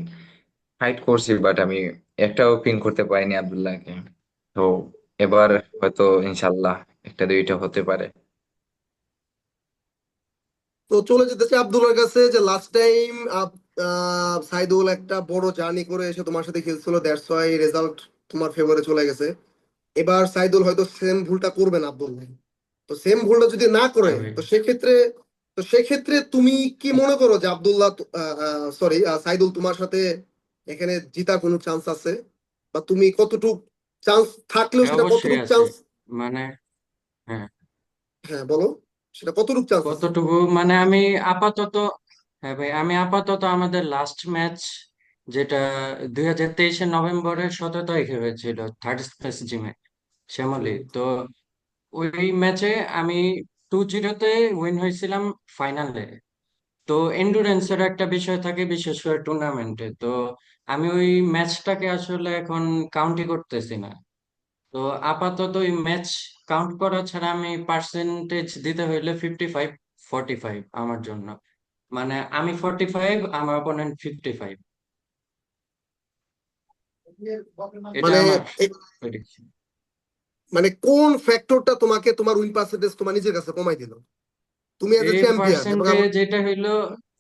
ফাইট করছি, বাট আমি একটাও পিন করতে পারিনি আবদুল্লাহকে। তো এবার হয়তো ইনশাল্লাহ একটা দুইটা হতে পারে। তো চলে যেতেছে আব্দুল্লাহর কাছে, যে লাস্ট টাইম সাইদুল একটা বড় জার্নি করে এসে তোমার সাথে খেলছিল, দ্যাটস ওয়াই রেজাল্ট তোমার ফেভারে চলে গেছে। এবার সাইদুল হয়তো সেম ভুলটা করবে না আব্দুল্লাহ। তো সেম ভুলটা যদি না করে, হ্যাঁ ভাই। তো সেক্ষেত্রে তুমি কি মনে করো যে আব্দুল্লাহ, সরি, সাইদুল তোমার সাথে এখানে জিতার কোনো চান্স আছে, বা তুমি কতটুক চান্স থাকলেও হ্যাঁ, সেটা অবশ্যই কতটুক আছে। চান্স? মানে হ্যাঁ, হ্যাঁ বলো, সেটা কতটুক চান্স আছে? কতটুকু মানে আপাতত হ্যাঁ ভাই, আমি আপাতত আমাদের লাস্ট ম্যাচ যেটা 2023-এর নভেম্বরের 17 তারিখে হয়েছিল থার্ড স্পেস জিমে শ্যামলী, তো ওই ম্যাচে আমি 2-0-তে উইন হয়েছিলাম ফাইনালে। তো এন্ডুরেন্সের একটা বিষয় থাকে বিশেষ করে টুর্নামেন্টে, তো আমি ওই ম্যাচটাকে আসলে এখন কাউন্টই করতেছি না। তো আপাতত ওই ম্যাচ কাউন্ট করা ছাড়া আমি পার্সেন্টেজ দিতে হইলে 55-45 আমার জন্য। মানে আমি 45, আমার অপোনেন্ট 55, এটা মানে আমার এ- প্রেডিকশন। মানে কোন ফ্যাক্টরটা তোমাকে তোমার উইন পার্সেন্টেজ তোমার নিজের কাছে কমাই দিল, তুমি এজ এ এই চ্যাম্পিয়ন এবং পার্সেন্টেজ এটা হইলো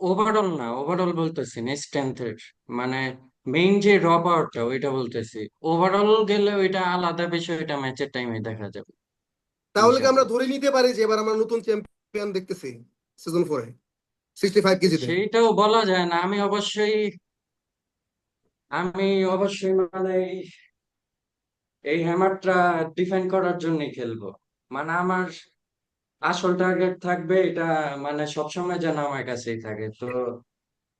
ওভারঅল না, ওভারঅল বলতেছি না, স্ট্রেংথের মানে মেইন যে র পাওয়ারটা ওইটা বলতেছি। ওভারঅল গেলে ওইটা আলাদা বিষয়, ওইটা ম্যাচের টাইমে দেখা যাবে তাহলে কি আমরা ইনশাল্লাহ। ধরে নিতে পারি যে এবার আমরা নতুন চ্যাম্পিয়ন দেখতেছি সিজন 4-এ 65 কেজিতে? সেইটাও বলা যায় না। আমি অবশ্যই মানে এই হ্যামারটা ডিফেন্ড করার জন্যই খেলবো। মানে আমার আসল টার্গেট থাকবে এটা, মানে সবসময় যেন আমার কাছেই থাকে। তো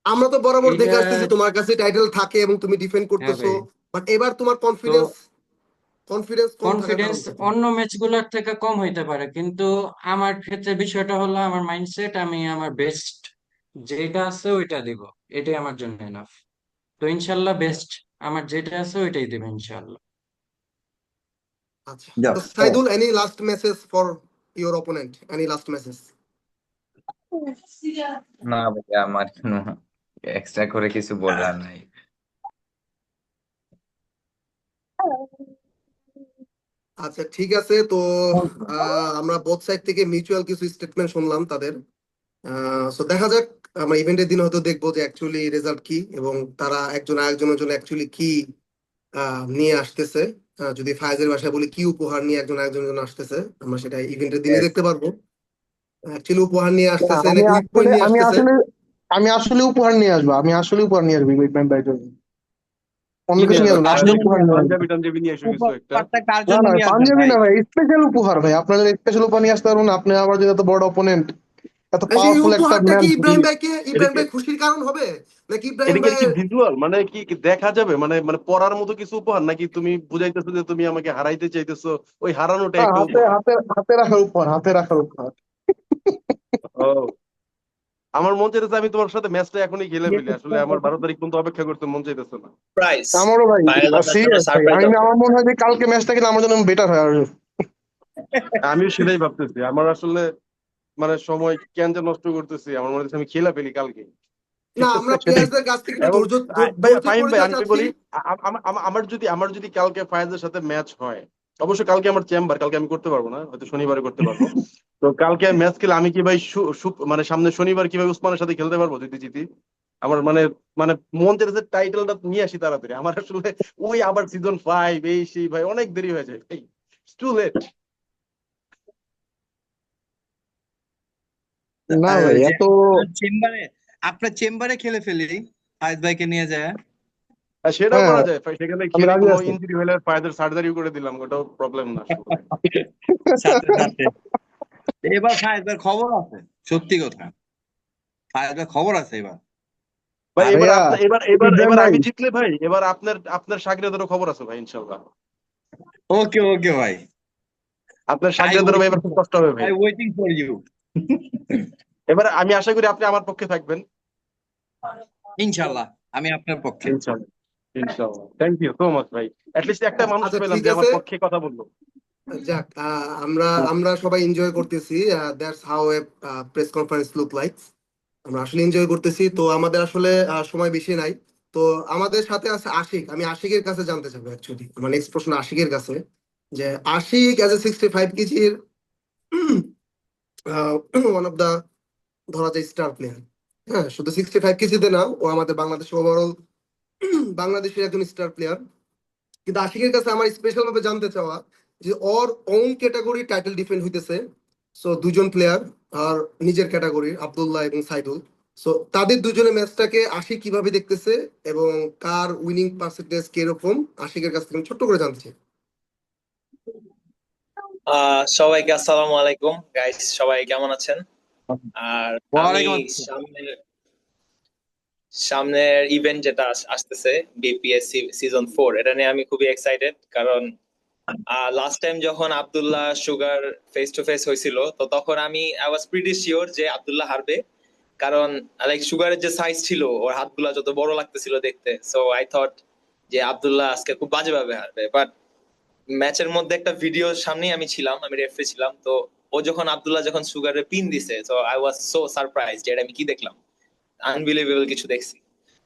আমরা তো বরাবর এইটা দেখে আসতেছি তোমার কাছে টাইটেল থাকে এবং তুমি ডিফেন্ড হ্যাঁ করতেছো, ভাই। বাট এবার তোমার তো কনফিডেন্স কম থাকার কনফিডেন্স কারণটা কি? অন্য ম্যাচগুলোর থেকে কম হইতে পারে, কিন্তু আমার ক্ষেত্রে বিষয়টা হলো আমার মাইন্ডসেট, আমি আমার বেস্ট যেটা আছে ওইটা দিব, এটাই আমার জন্য এনাফ। তো ইনশাল্লাহ বেস্ট আমার যেটা আছে ওইটাই দিব ইনশাল্লাহ। আচ্ছা, যাক তো Saidul, any last message for your opponent, any last message? না ভাইয়া, আমার কোনো এক্সট্রা করে কিছু বলার নাই। আচ্ছা ঠিক আছে, তো আমরা বোথ সাইড থেকে মিউচুয়াল কিছু স্টেটমেন্ট শুনলাম তাদের। সো দেখা যাক, আমরা ইভেন্টের দিন হয়তো দেখবো যে অ্যাকচুয়ালি রেজাল্ট কি, এবং তারা একজন আরেকজনের জন্য অ্যাকচুয়ালি কি নিয়ে আসতেছে। যদি ফায়েজের ভাষায় বলি, কি উপহার নিয়ে একজন আরেকজনের জন্য আসতেছে, আমরা সেটা ইভেন্টের দিনে Yes. দেখতে পারবো। অ্যাকচুয়ালি উপহার নিয়ে না, আসতেছে আমি নাকি উইক আসলে পয়েন্ট নিয়ে আমি আসতেছে? আসলে আমি আসলে উপহার নিয়ে আসবো, আমি আসলে উপহার নিয়ে আসবো বিগ ব্যাং ভাইয়ের জন্য। অন্য কি কিছু নিয়ে নিয়ে আসবে? আসবো না, আসলে আসলে উপহার নিয়ে আসবো। পাঞ্জাবি টাঞ্জাবি নিয়ে এসো কিছু একটা। উপহারটা কার না জন্য না, নিয়ে আসবেন পাঞ্জাবি ভাই? না ভাই, স্পেশাল উপহার ভাই। আপনাদের স্পেশাল উপহার নিয়ে আসতে পারবো না, আপনি আমার জন্য এত বড় অপোনেন্ট, এত আর সেই পাওয়ারফুল একটা উপহারটা ম্যাচ। কি এটা ইব্রাহিম কি ভাই খুশির কারণ হবে, নাকি এটা ইব্রাহিম কি ভাই? এটা কি ভিজুয়াল, মানে কি দেখা যাবে, মানে মানে পড়ার মতো কিছু উপহার, নাকি তুমি বুঝাইতেছো যে তুমি আমাকে হারাইতে চাইতেছো, ওই হারানোটা একটা হাতে উপহার? হাতে হাতে রাখার উপহার, হাতে রাখার উপহার। ও, আমার মন চাইতেছে আমি তোমার সাথে ম্যাচটা এখনই খেলে ফেলি, আসলে আমার 12 তারিখ পর্যন্ত অপেক্ষা করতে মন চাইতেছে না। প্রাইস আমারও ভাই, ফায়াজ আপনার জন্য সিরিয়াস ভাই, সারপ্রাইজ আছে। আমার মনে হয় যে কালকে ম্যাচটা খেলে আমার জন্য বেটার হয় আর। আমিও সেটাই ভাবতেছি, আমার আসলে মানে সময় কেন যে নষ্ট করতেছি, আমার মনে হচ্ছে আমি খেলে ফেলি কালকে। না, ঠিক আছে। আমরা প্লেয়ারদের কাছ থেকে একটু এবং ভাইয়া ধৈর্যের ফাহিম ভাই, পরিচয় আমি চাচ্ছি। বলি আমার যদি কালকে ফায়াজের সাথে ম্যাচ হয়, অবশ্যই কালকে আমার চেম্বার, কালকে আমি করতে পারবো না, হয়তো শনিবারে করতে পারবো। তো কালকে ম্যাচ খেলে আমি কি ভাই মানে সামনে শনিবার কিভাবে উসমানের সাথে খেলতে পারবো যদি জিতি? আমার মানে মানে মন চাইছে টাইটেলটা নিয়ে আসি তাড়াতাড়ি, আমার আসলে ওই আবার সিজন 5 এই সেই ভাই অনেক দেরি হয়ে যায়, ইটস টু লেট। না ভাই, যে এত চেম্বারে আপনার চেম্বারে খেলে ফেলি ফায়াজ ভাইকে নিয়ে যায়। সেটাও হ্যাঁ, করা যায়, সেখানে আমি খেলি, রাজি কোনো আছি। ইনজুরি হলে ফায়াদের সার্জারিও করে দিলাম, ওটাও প্রবলেম না আসলে। সাথে সাথে এবার ফায়াজ ভাইয়ের খবর আছে, সত্যি কথা, ফায়াজ ভাইয়ের খবর আছে এবার। ভাই আর এবার ভাইয়া, আপনার এবার এবার ইব্রাহিম এবার ভাই, আমি জিতলে ভাই, এবার আপনার আপনার সাকিরাদেরও খবর আছে ভাই ইনশাল্লাহ। ওকে ওকে ভাই, আপনার শাক আই দিয়ে ধরো ভাই ওয়েটিং এবার খুব কষ্ট হবে ভাই। I waiting for you. এবারে আমি আশা করি আপনি আমার পক্ষে থাকবেন। ইনশাল্লাহ আমি আপনার পক্ষে। ইনশাল্লাহ, ইনশাল্লাহ। থ্যাংক ইউ সো মাচ ভাই, অ্যাটলিস্ট একটা মানুষ আচ্ছা পেলাম ঠিক যে আমার আছে, পক্ষে কথা বললো। যাক আমরা আমরা সবাই এনজয় করতেছি। That's how A press conference look like. আমরা আসলে এনজয় করতেছি। তো আমাদের আসলে সময় বেশি নাই। তো আমাদের সাথে আছে আশিক। আমি আশিকের কাছে জানতে চাবো, অ্যাকচুয়ালি আমার নেক্সট প্রশ্ন আশিকের কাছে, যে আশিক অ্যাজ এ 65 কেজির ওয়ান অফ দা, ধরা যায় স্টার প্লেয়ার। হ্যাঁ, শুধু 65 কেজিতে না, ও আমাদের বাংলাদেশ ওভারঅল বাংলাদেশের একজন স্টার প্লেয়ার। কিন্তু আশিকের কাছে আমার স্পেশাল ভাবে জানতে চাওয়া, যে ওর ওন ক্যাটাগরি টাইটেল ডিফেন্ড হইতেছে। সো দুজন প্লেয়ার, আর নিজের ক্যাটাগরির আব্দুল্লাহ এবং সাইদুল। সো তাদের দুজনের ম্যাচটাকে আশিক কিভাবে দেখতেছে, এবং কার উইনিং পার্সেন্টেজ কিরকম, আশিকের কাছ থেকে আমি ছোট্ট করে জানতে চাই। সবাইকে আসসালামু আলাইকুম গাইস, সবাই কেমন আছেন? আর আমি ওয়ালাইকুম আসসালাম। সামনের সামনের ইভেন্ট যেটা আসতেছে বিপিএস সিজন 4, এটা নিয়ে আমি খুবই এক্সাইটেড। কারণ লাস্ট টাইম যখন Abdullah sugar face to face হয়েছিল, তো তখন আই ওয়াজ প্রিটি শিওর যে আব্দুল্লাহ হারবে। কারণ লাইক সুগারের যে সাইজ ছিল, ওর হাতগুলা যত বড় লাগতেছিল দেখতে, সো আই থট যে আব্দুল্লাহ আজকে খুব বাজেভাবে হারবে। বাট ম্যাচের মধ্যে একটা ভিডিও সামনেই আমি ছিলাম, আমি রেফারি ছিলাম। তো ও যখন আব্দুল্লাহ যখন সুগারের পিন দিছে, তো আই ওয়াজ সো সারপ্রাইজ যে এটা আমি কি দেখলাম, আনবিলিভেবল কিছু দেখছি।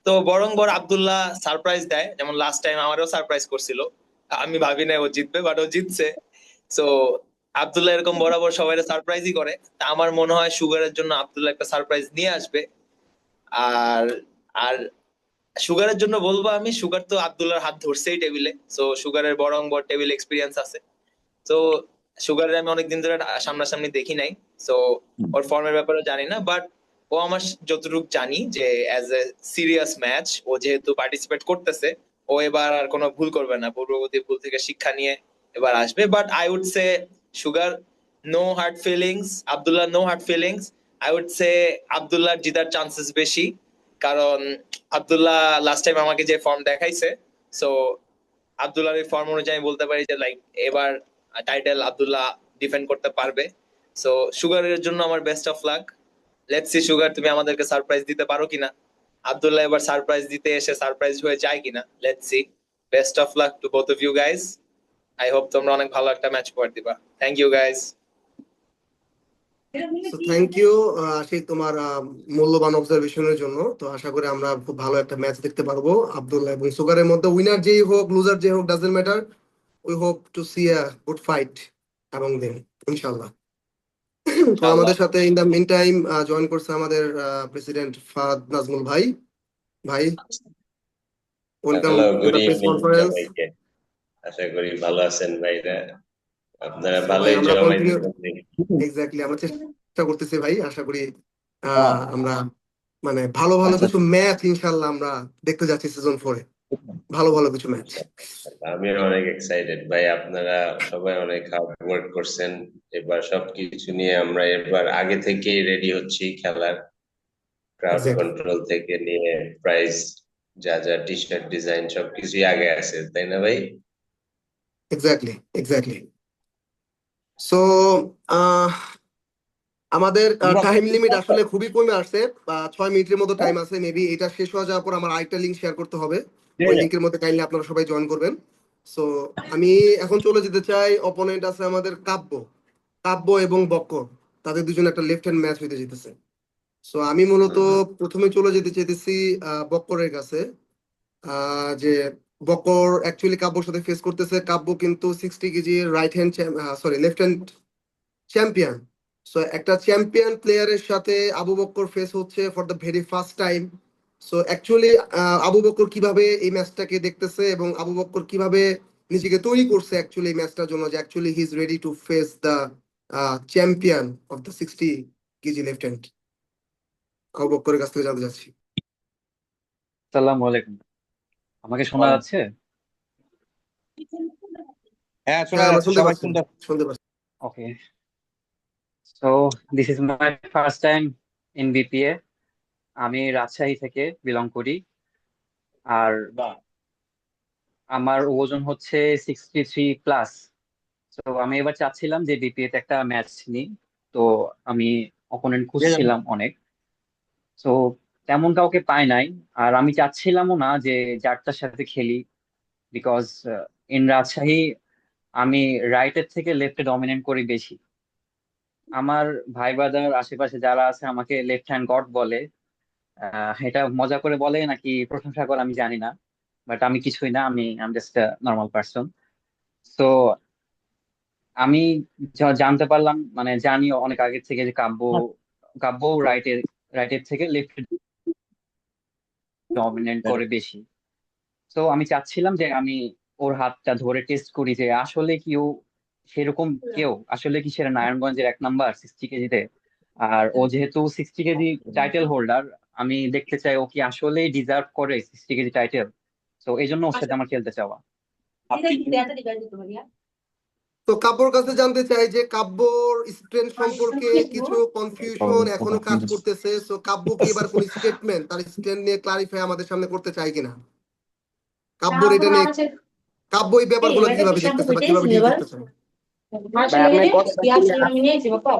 তো বরং আব্দুল্লাহ সারপ্রাইজ দেয়, যেমন লাস্ট টাইম আমারও সারপ্রাইজ করছিল। আমি ভাবি না ও জিতবে, বাট ও জিতছে। সো আব্দুল্লাহ এরকম বরাবর সবাই সারপ্রাইজই করে। তা আমার মনে হয় সুগারের জন্য আব্দুল্লাহ একটা সারপ্রাইজ নিয়ে আসবে। আর আর সুগারের জন্য বলবো, আমি সুগার তো আব্দুল্লাহর হাত ধরছেই টেবিলে, সো সুগারের বরং টেবিল এক্সপিরিয়েন্স আছে। তো সুগারের আমি অনেকদিন ধরে সামনাসামনি দেখি নাই, সো ওর ফর্মের ব্যাপারে জানি না। বাট ও আমার যতটুকু জানি যে অ্যাজ এ সিরিয়াস ম্যাচ, ও যেহেতু পার্টিসিপেট করতেছে, ও এবার আর কোনো ভুল করবে না, পূর্ববর্তী ভুল থেকে শিক্ষা নিয়ে এবার আসবে। But I would say sugar no hard feelings, Abdullah no hard feelings. I would say আব্দুল্লাহর জিতার চান্সেস বেশি। কারণ আব্দুল্লাহ লাস্ট টাইম আমাকে যে ফর্ম দেখাইছে, সো আব্দুল্লাহর এই ফর্ম অনুযায়ী বলতে পারি যে লাইক এবার টাইটেল আব্দুল্লাহ ডিফেন্ড করতে পারবে। সো সুগারের জন্য আমার best of lakh. Let's see sugar তুমি আমাদেরকে সারপ্রাইজ দিতে পারো কিনা, আব্দুল্লাহ এবার সারপ্রাইজ দিতে এসে সারপ্রাইজ হয়ে যায় কিনা। Let's see. Best of luck to both of you guys. I hope তোমরা অনেক ভালো একটা ম্যাচ করে দিবা। Thank you guys. So thank you Ashiq, তোমার মূল্যবান অবজারভেশনের জন্য। তো আশা করি আমরা খুব ভালো একটা ম্যাচ দেখতে পারবো আব্দুল্লাহ এবং সুগারের মধ্যে। উইনার যেই হোক, লুজার যেই হোক, doesn't matter. We hope to see a good fight এবং দেন, ইনশাল্লাহ। তো ইনশাআল্লাহ। আমাদের সাথে in the mean time join করছে আমাদের প্রেসিডেন্ট ফাহাদ নাজমুল ভাই। ভাই, welcome hello, to good the press evening conference. সবাইকে। আশা করি ভালো আছেন ভাইরা, আপনারা সো ভাই ভালোই আমরা কন্টিনিউ, জমাইতেছেন দেখি। এক্স্যাক্টলি আমরা চেষ্টা করতেছি ভাই। আশা করি হ্যাঁ, আমরা মানে ভালো ভালো আচ্ছা কিছু ম্যাচ ইনশাল্লাহ আমরা দেখতে যাচ্ছি সিজন 4-এ। ভালো ভালো কিছু ম্যাচ। আমিও অনেক এক্সাইটেড ভাই, আপনারা সবাই অনেক হার্ড ওয়ার্ক করছেন। এবার সবকিছু নিয়ে আমরা এবার আগে থেকেই রেডি হচ্ছি খেলার, ক্রাউড এক্স্যাক্টলি, কন্ট্রোল থেকে নিয়ে প্রাইস, যা যা টি শার্ট ডিজাইন সবকিছুই আগে আছে, তাই না ভাই? Exactly, exactly. সো আমাদের আমরা টাইম লিমিট আসলে খুবই কমে আসছে। 6 মিনিটের মতো টাইম আছে। মেবি এটা শেষ হয়ে যাওয়ার পর আমার আরেকটা লিঙ্ক শেয়ার করতে হবে। ওই লিঙ্কের মধ্যে কাইন্ডলি আপনারা সবাই জয়েন করবেন। সো আমি এখন চলে যেতে চাই। অপোনেন্ট আছে আমাদের কাব্য, কাব্য এবং বক্কর। তাদের দুজন একটা লেফট হ্যান্ড ম্যাচ হইতে যেতেছে। সো আমি মূলত প্রথমে চলে যেতে চাইতেছি বক্করের কাছে। যে বক্কর অ্যাকচুয়ালি কাব্যর সাথে ফেস করতেছে। কাব্য কিন্তু 60 KG right hand, sorry left hand champion. So একটা চ্যাম্পিয়ন প্লেয়ারের সাথে আবু বক্কর ফেস হচ্ছে for the very first time. So actually Abu Bakkar কিভাবে এই ম্যাচটাকে দেখতেছে, এবং আবু বক্কর কিভাবে নিজেকে তৈরি করছে অ্যাকচুয়ালি এই ম্যাচটার জন্য, যে actually he is ready to face the champion of the 60 KG left hand. Abu বক্করের কাছ থেকে জানতে চাচ্ছি। আসসালামু আলাইকুম। আমাকে শোনা বলেন। যাচ্ছে? হ্যাঁ, শোনা হ্যাঁ, আমরা যাচ্ছে, শুনতে সবাই পাচ্ছি, শুনতে শুনতে পাচ্ছি। Okay, so this is my first time in BPA. আমি রাজশাহী থেকে বিলং করি। আর বাহ। আমার ওজন হচ্ছে 63+। তো আমি এবার চাচ্ছিলাম যে বিপিএ তে একটা ম্যাচ নিই। তো আমি অপোনেন্ট খুঁজছিলাম অনেক, তো তেমন কাউকে পাই নাই। আর আমি চাচ্ছিলামও না যে যারটার সাথে খেলি, বিকজ ইন রাজশাহী আমি রাইটের থেকে লেফটে ডমিনেট করি বেশি। আমার ভাই ব্রাদার আশেপাশে যারা আছে আমাকে লেফট হ্যান্ড গড বলে। এটা মজা করে বলে নাকি প্রশংসা করে আমি জানি না, বাট আমি কিছুই না, আমি জাস্ট নর্মাল পার্সন। তো আমি জানতে পারলাম, মানে জানি অনেক আগে থেকে যে কাব্য কাব্য রাইটের থেকে লেফট ডমিনেট করে বেশি। তো আমি চাচ্ছিলাম যে আমি ওর হাতটা ধরে টেস্ট করি যে আসলে কি ও সেরকম কেউ, আসলে কি সেটা নারায়ণগঞ্জের 1 নাম্বার 60 কেজিতে। আর ও যেহেতু 60 কেজি টাইটেল হোল্ডার, আমি দেখতে চাই ও কি আসলেই ডিজার্ভ করে 60 কেজি টাইটেল। তো এই জন্য ওর সাথে আমার খেলতে চাওয়া। তো কাব্যর কাছে জানতে চাই যে কাব্যর স্ট্রেংথ সম্পর্কে কিছু কনফিউশন এখনো কাজ করতেছে, তো কাব্য কি এবার কোন স্টেটমেন্ট তার স্ট্রেংথ নিয়ে ক্লারিফাই আমাদের সামনে করতে চাই কিনা? কাব্যর এটা নিয়ে কাব্য এই ব্যাপারগুলো কিভাবে দেখতেছে বা কিভাবে ডিল করতেছে? ভাই আপনার কথা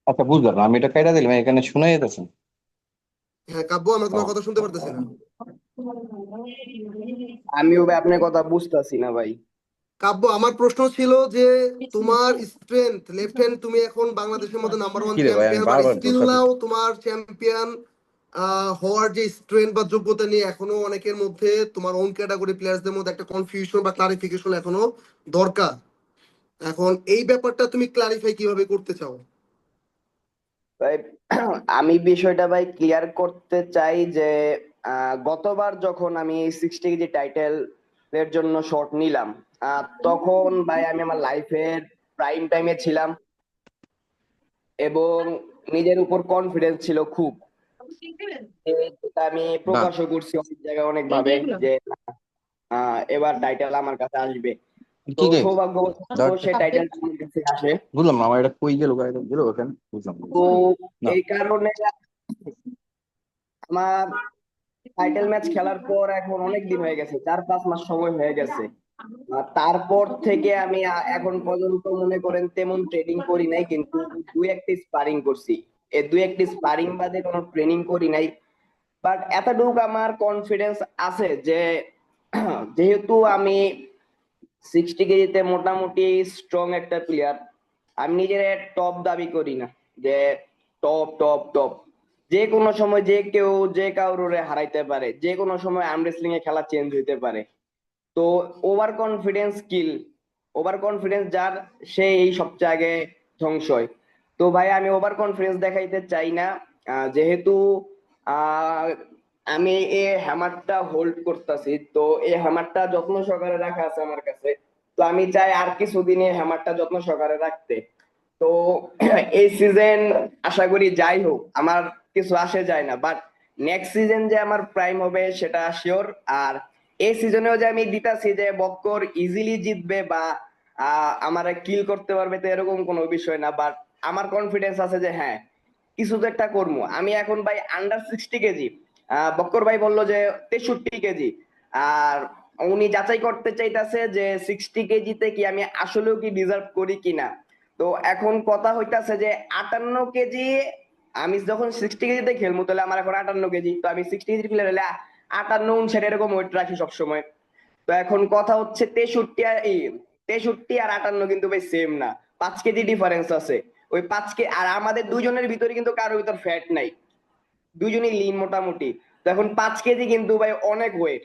আচ্ছা বুঝলাম না, আমি এটা কাইটা দিলাম এখানে শোনা যেতেছে। হ্যাঁ কাব্য, আমরা তোমার কথা শুনতে পারতেছি না। আমিও ভাই আপনার কথা বুঝতেছি না ভাই। কাব্য, আমার প্রশ্ন ছিল যে তোমার স্ট্রেংথ লেফট হ্যান্ড, তুমি এখন বাংলাদেশের মধ্যে নাম্বার 1 কি রে ভাই, আমি চ্যাম্পিয়ন, বাট বারবার স্টিল ধোঁকা নাও তোমার চ্যাম্পিয়ন হওয়ার যে স্ট্রেংথ বা যোগ্যতা নিয়ে এখনো অনেকের মধ্যে, তোমার ওন ক্যাটাগরি প্লেয়ারদের মধ্যে একটা কনফিউশন বা ক্লারিফিকেশন এখনো দরকার। এখন এই ব্যাপারটা তুমি ক্লারিফাই কিভাবে করতে চাও? ভাই আমি বিষয়টা ভাই ক্লিয়ার করতে চাই যে গতবার যখন আমি 60 কেজি টাইটেল এর জন্য শট নিলাম, তখন ভাই আমি আমার লাইফের প্রাইম টাইমে ছিলাম এবং নিজের উপর কনফিডেন্স ছিল খুব। যেটা আমি প্রকাশও করছি অনেক জায়গায় অনেক ভাবে যে এবার টাইটেল আমার কাছে আসবে। তো কি রে সৌভাগ্যবশত সেই টাইটেলটা আমার কাছে আসে। বুঝলাম না, আমার এটা কই গেল গেল ওখানে, বুঝলাম না। তো না। এই কারণে আমার টাইটেল ম্যাচ খেলার পর এখন অনেক দিন হয়ে গেছে, 4-5 মাস সময় হয়ে গেছে। তারপর থেকে আমি এখন পর্যন্ত মনে করেন তেমন ট্রেনিং করি নাই, কিন্তু 2-1টি স্পারিং করছি। এই 2-1টি স্পারিং বাদে কোনো ট্রেনিং করি নাই। বাট এতটুকু আমার কনফিডেন্স আছে যে যেহেতু আমি 60 কেজিতে মোটামুটি স্ট্রং একটা প্লেয়ার, আমি নিজের টপ দাবি করি না যে টপ টপ টপ। যে কোনো সময় যে কেউ যে কাউরে হারাইতে পারে, যে কোনো সময় আর্ম রেসলিং এ খেলা চেঞ্জ হইতে পারে। তো ওভার কনফিডেন্স ওভার কনফিডেন্স যার, সে এই সবচেয়ে আগে ধ্বংস হয়। তো ভাই আমি ওভার কনফিডেন্স দেখাইতে চাই না। যেহেতু আহ আমি এই হ্যামারটা হোল্ড করতেছি, তো এই হ্যামারটা যত্ন সহকারে রাখা আছে আমার কাছে। তো আমি চাই আর কিছুদিন এই হ্যামারটা যত্ন সহকারে রাখতে। তো এই সিজন আশা করি যাই হোক আমার কিছু আসে যায় না, বাট নেক্সট সিজন যে আমার প্রাইম হবে সেটা শিওর। আর এই সিজনেও যে আমি দিতাছি যে বক্কর ইজিলি জিতবে বা আমার কিল করতে পারবে, তো এরকম কোনো বিষয় না। বাট আমার কনফিডেন্স আছে যে হ্যাঁ কিছু তো একটা করবো। আমি এখন ভাই আন্ডার 60 কেজি, বক্কর ভাই বললো যে 63 কেজি, আর উনি যাচাই করতে চাইতেছে যে 60 কেজিতে কি আমি আসলেও কি ডিজার্ভ করি কিনা। তো এখন কথা হইতাছে যে 58 কেজি, আমি যখন 60 কেজিতে খেলবো তাহলে আমার এখন 58 কেজি, তো আমি 60 কেজি প্লেয়ার হলে 58-59 এরকম ওয়েট রাখি সবসময়। তো এখন কথা হচ্ছে 63 আর 58 কিন্তু ভাই সেম না, 5 কেজি ডিফারেন্স আছে। ওই 5 কেজি আর আমাদের দুজনের ভিতরে কিন্তু কারোর ভিতর ফ্যাট নাই, দুজনই লিন মোটামুটি। তো এখন 5 কেজি কিন্তু ভাই অনেক ওয়েট।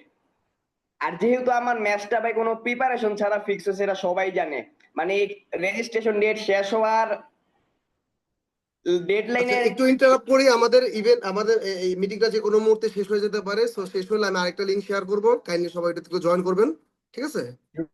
আর যেহেতু আমার ম্যাচটা ভাই কোনো প্রিপারেশন ছাড়া ফিক্স হয়েছে, এটা সবাই জানে। মানে রেজিস্ট্রেশন ডেট শেষ হওয়ার ডেডলাইনের একটু ইন্টারাপ্ট করি, আমাদের ইভেন্ট আমাদের এই মিটিংটা যে কোনো মুহূর্তে শেষ হয়ে যেতে পারে। সো শেষ হলে আমি আরেকটা লিংক শেয়ার করবো, কাইন্ডলি সবাই এটা জয়েন করবেন, ঠিক আছে?